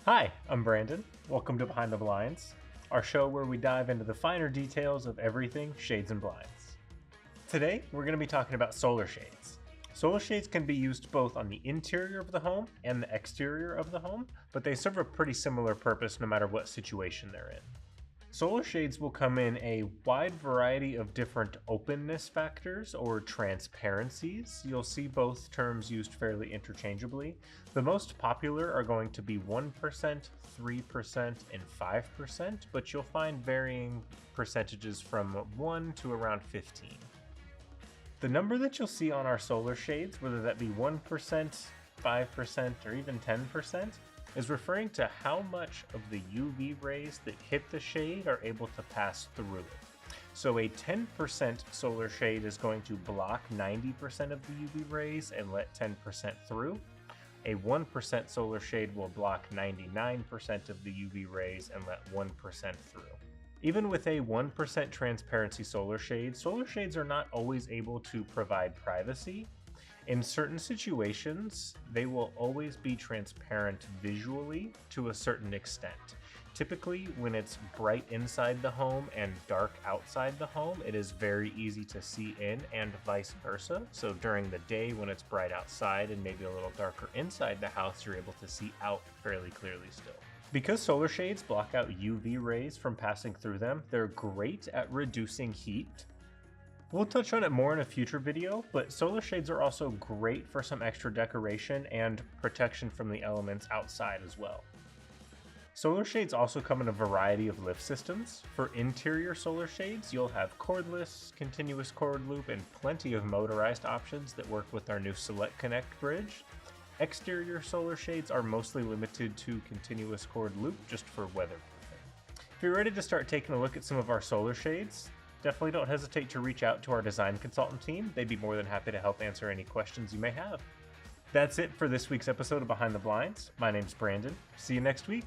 Hi, I'm Brandon. Welcome to Behind the Blinds, our show where we dive into the finer details of everything shades and blinds. Today, we're going to be talking about solar shades. Solar shades can be used both on the interior of the home and the exterior of the home, but they serve a pretty similar purpose no matter what situation they're in. Solar shades will come in a wide variety of different openness factors or transparencies. You'll see both terms used fairly interchangeably. The most popular are going to be 1%, 3%, and 5%, but you'll find varying percentages from 1 to around 15. The number that you'll see on our solar shades, whether that be 1%, 5%, or even 10%, is referring to how much of the UV rays that hit the shade are able to pass through it. So a 10% solar shade is going to block 90% of the UV rays and let 10% through. A 1% solar shade will block 99% of the UV rays and let 1% through. Even with a 1% transparency solar shades are not always able to provide privacy. In certain situations, they will always be transparent visually to a certain extent. Typically, when it's bright inside the home and dark outside the home, it is very easy to see in and vice versa. So during the day when it's bright outside and maybe a little darker inside the house, you're able to see out fairly clearly still. Because solar shades block out UV rays from passing through them, they're great at reducing heat. We'll touch on it more in a future video, but solar shades are also great for some extra decoration and protection from the elements outside as well. Solar shades also come in a variety of lift systems. For interior solar shades, you'll have cordless, continuous cord loop, and plenty of motorized options that work with our new Select Connect bridge. Exterior solar shades are mostly limited to continuous cord loop just for weatherproofing. If you're ready to start taking a look at some of our solar shades, definitely don't hesitate to reach out to our design consultant team. They'd be more than happy to help answer any questions you may have. That's it for this week's episode of Behind the Blinds. My name's Brandon. See you next week.